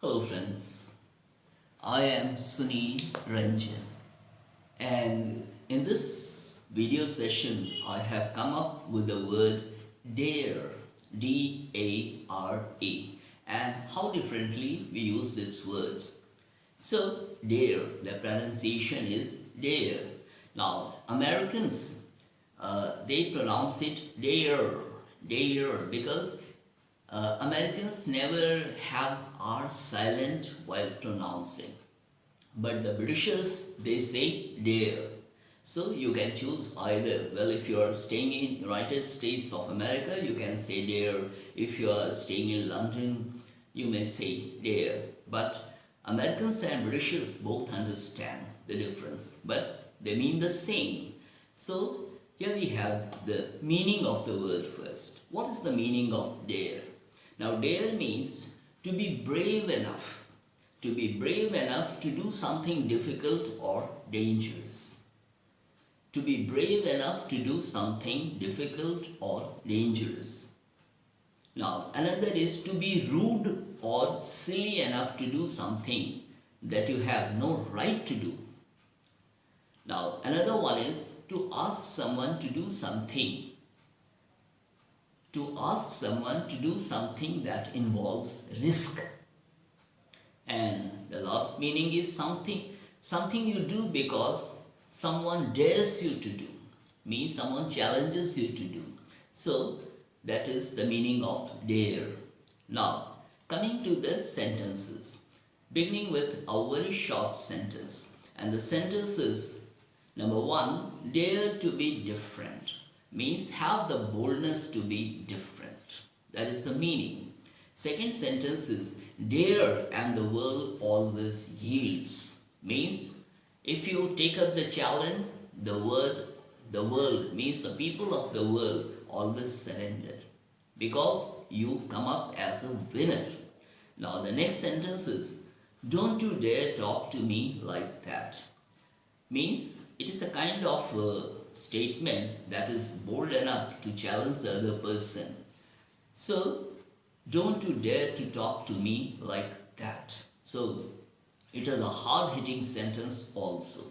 Hello friends, I am Sunil Ranjan, and in this video session I have come up with the word dare, D-A-R-E, and how differently we use this word. So dare, the pronunciation is dare. Now Americans, they pronounce it dare because Americans never have R silent while pronouncing. But the Britishers, they say dare. So you can choose either. Well, if you are staying in United States of America, you can say dare. If you are staying in London, you may say dare. But Americans and Britishers both understand the difference, but they mean the same. So here we have the meaning of the word first. What is the meaning of dare? Now, dare means to be brave enough, to be brave enough to do something difficult or dangerous. To be brave enough to do something difficult or dangerous. Now, another is to be rude or silly enough to do something that you have no right to do. Now, another one is to ask someone to do something that involves risk. And the last meaning is something you do because someone dares you to do, means someone challenges you to do. So that is the meaning of dare. Now coming to the sentences, beginning with a very short sentence, and the sentence is number one, dare to be different, means have the boldness to be different. That is the meaning. Second sentence is dare and the world always yields, means if you take up the challenge, the world means the people of the world always surrender because you come up as a winner. Now the next sentence is don't you dare talk to me like that, means it is a kind of statement that is bold enough to challenge the other person. So, don't you dare to talk to me like that. So, it is a hard hitting sentence also.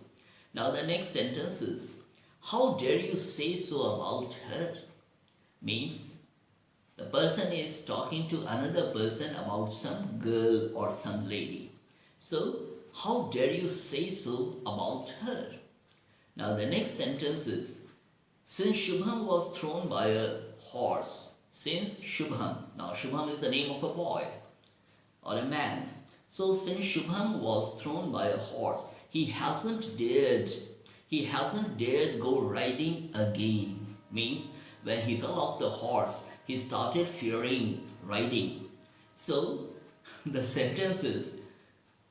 Now, the next sentence is, how dare you say so about her? Means the person is talking to another person about some girl or some lady. So, how dare you say so about her? Now the next sentence is, since Shubham was thrown by a horse, since Shubham, now Shubham is the name of a boy or a man. So since Shubham was thrown by a horse, he hasn't dared go riding again. Means when he fell off the horse, he started fearing riding. So the sentence is,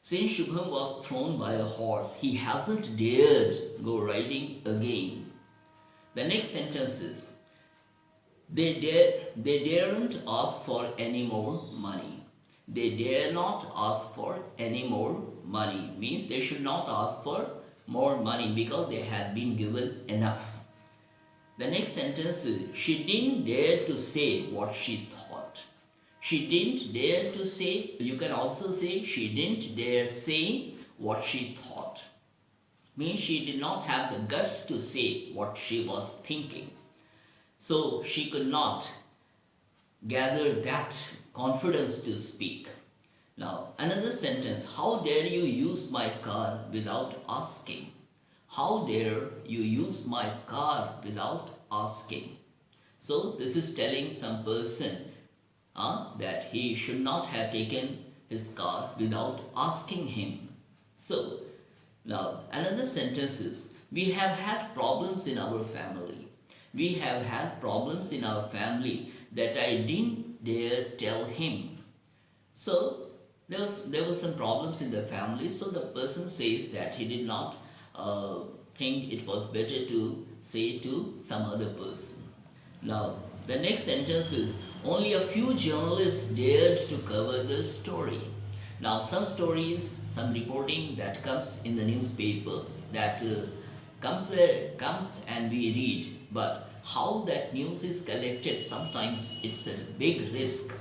since Shubham was thrown by a horse, he hasn't dared go riding again. The next sentence is, they daren't ask for any more money. They dare not ask for any more money. Means they should not ask for more money because they had been given enough. The next sentence is, she didn't dare to say what she thought. She didn't dare to say, you can also say, she didn't dare say what she thought. Means she did not have the guts to say what she was thinking. So she could not gather that confidence to speak. Now, another sentence, how dare you use my car without asking? How dare you use my car without asking? So this is telling some person that he should not have taken his car without asking him. So, now another sentence is, we have had problems in our family. We have had problems in our family that I didn't dare tell him. So, there was some problems in the family. So the person says that he did not think it was better to say to some other person. Now, the next sentence is, only a few journalists dared to cover the story. Now, some stories, some reporting that comes in the newspaper, that comes and we read, but how that news is collected, sometimes it's a big risk.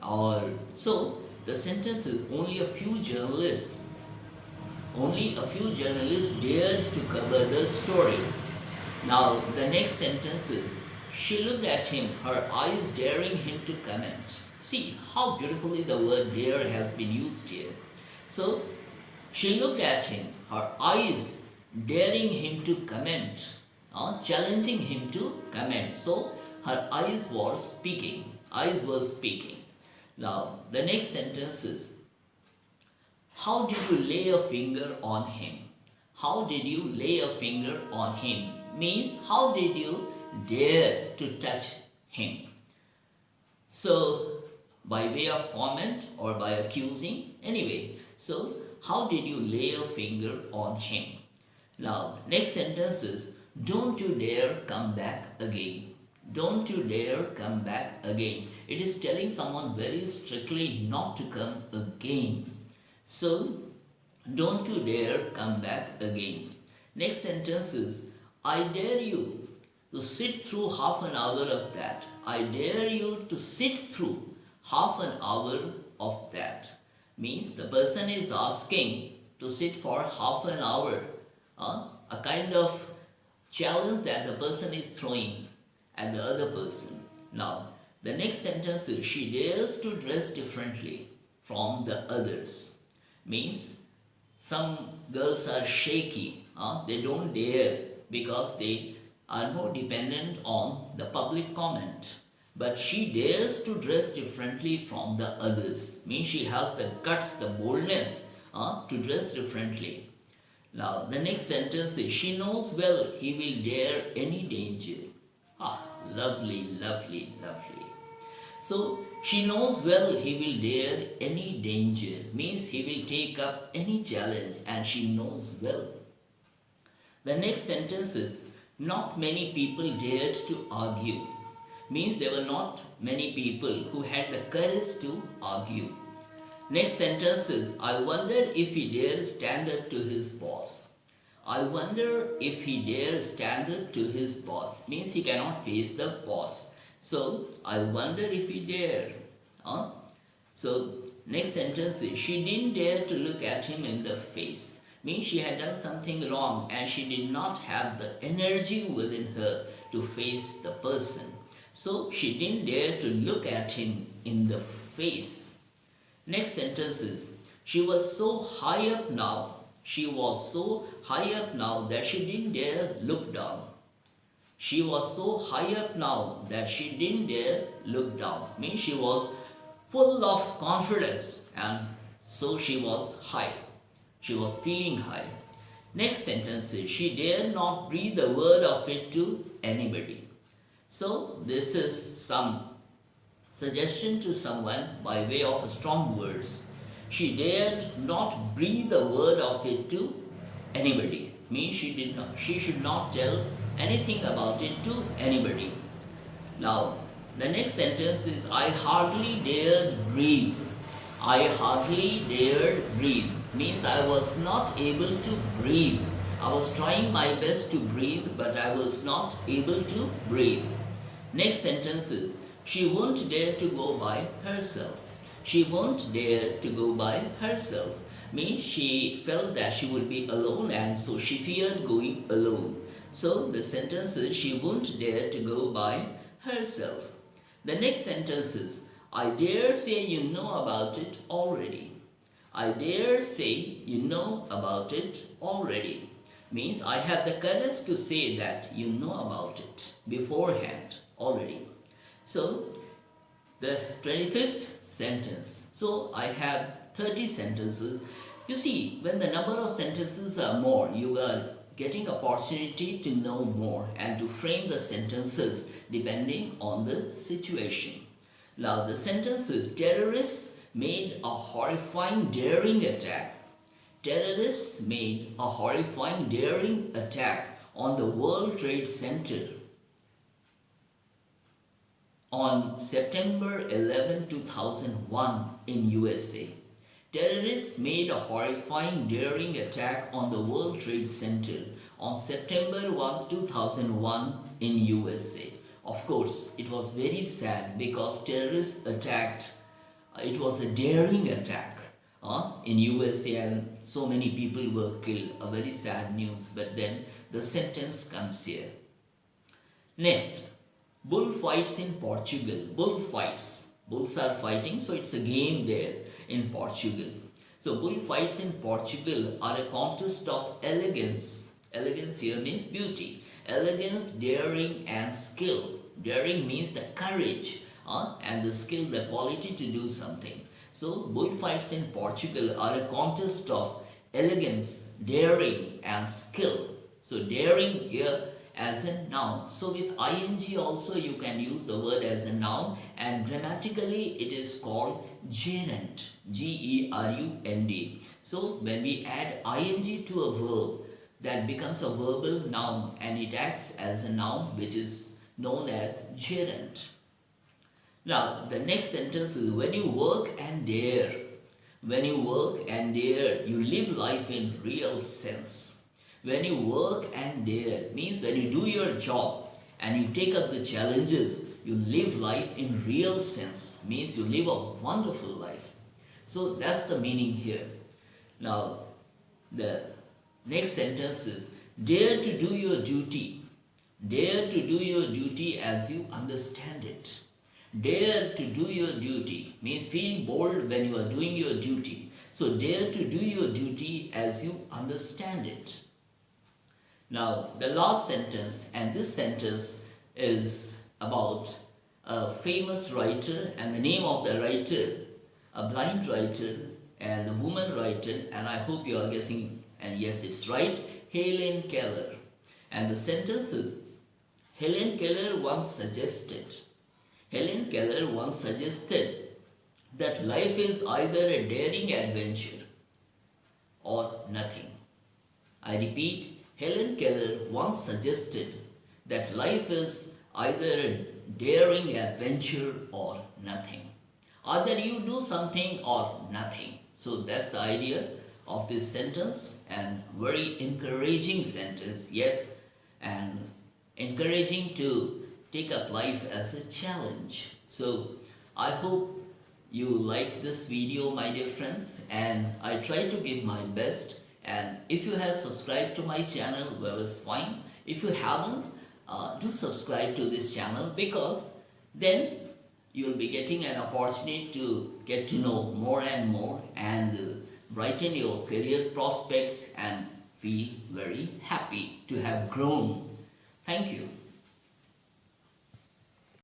Or so the sentence is only a few journalists dared to cover the story. Now, the next sentence is, she looked at him, her eyes daring him to comment. See how beautifully the word dare has been used here. So, she looked at him, her eyes daring him to comment, challenging him to comment. So, her eyes were speaking. Eyes were speaking. Now, the next sentence is, how did you lay a finger on him? How did you lay a finger on him? Means, how did you dare to touch him? So, by way of comment or by accusing, anyway. So, how did you lay a finger on him? Now, next sentence is, don't you dare come back again. Don't you dare come back again. It is telling someone very strictly not to come again. So, don't you dare come back again. Next sentence is, I dare you to sit through half an hour of that. I dare you to sit through half an hour of that. Means the person is asking to sit for half an hour. A kind of challenge that the person is throwing at the other person. Now, the next sentence is, she dares to dress differently from the others. Means some girls are shaky. They don't dare because they are more dependent on the public comment. But she dares to dress differently from the others. Means she has the guts, the boldness to dress differently. Now, the next sentence is, she knows well he will dare any danger. Lovely, lovely, lovely. So, she knows well he will dare any danger. Means he will take up any challenge, and she knows well. The next sentence is, not many people dared to argue. Means there were not many people who had the courage to argue. Next sentence is, I wonder if he dared stand up to his boss. I wonder if he dares stand up to his boss. Means he cannot face the boss. So, I wonder if he dare. So, next sentence is, she didn't dare to look at him in the face. Means she had done something wrong and she did not have the energy within her to face the person. So, she didn't dare to look at him in the face. Next sentence is, she was so high up now. She was so high up now that she didn't dare look down. She was so high up now that she didn't dare look down. Means she was full of confidence and so she was high. She was feeling high. Next sentence is, she dared not breathe a word of it to anybody. So this is some suggestion to someone by way of strong words. She dared not breathe a word of it to anybody. Means she should not tell anything about it to anybody. Now, the next sentence is, I hardly dared breathe. I hardly dared breathe. Means I was not able to breathe. I was trying my best to breathe, but I was not able to breathe. Next sentence is, she won't dare to go by herself. She won't dare to go by herself. Means she felt that she would be alone and so she feared going alone. So the sentence is, she won't dare to go by herself. The next sentence is, I dare say you know about it already. I dare say you know about it already. Means I have the courage to say that you know about it beforehand already. So the 25th sentence. So I have 30 sentences. You see, when the number of sentences are more, you are getting opportunity to know more and to frame the sentences depending on the situation. Now the sentence is, terrorists made a horrifying daring attack. Terrorists made a horrifying daring attack on the World Trade Center on September 11, 2001 in USA. Terrorists made a horrifying daring attack on the World Trade Center on September 1, 2001 in USA. Of course, it was very sad because terrorists attacked It was a daring attack in USA, and so many people were killed. A very sad news. But then the sentence comes here. Next, bullfights in Portugal. Bullfights. Bulls are fighting, so it's a game there in Portugal. So bullfights in Portugal are a contest of elegance. Elegance here means beauty. Elegance, daring, and skill. Daring means the courage and the skill, the quality to do something. So bullfights in Portugal are a contest of elegance, daring, and skill. So daring here as a noun. So with ing also you can use the word as a noun, and grammatically it is called gerund. G-E-R-U-N-D. So when we add ing to a verb, that becomes a verbal noun and it acts as a noun which is known as gerund. Now the next sentence is when you work and dare. When you work and dare, you live life in real sense. When you work and dare means when you do your job and you take up the challenges, you live life in real sense, means you live a wonderful life. So that's the meaning here. Now the next sentence is dare to do your duty. Dare to do your duty as you understand it. Dare to do your duty means feel bold when you are doing your duty. So dare to do your duty as you understand it. Now the last sentence, and this sentence is about a famous writer, and the name of the writer, a blind writer and a woman writer, and I hope you are guessing, and yes, it's right, Helen Keller. And the sentence is Helen Keller once suggested that life is either a daring adventure or nothing. I repeat, Helen Keller once suggested that life is either a daring adventure or nothing. Either you do something or nothing. So that's the idea of this sentence, and very encouraging sentence, yes, and encouraging to take up life as a challenge. So I hope you like this video, my dear friends, and I try to give my best. And if you have subscribed to my channel, well, it's fine. If you haven't, do subscribe to this channel, because then you'll be getting an opportunity to get to know more and more and brighten your career prospects and feel very happy to have grown. Thank you.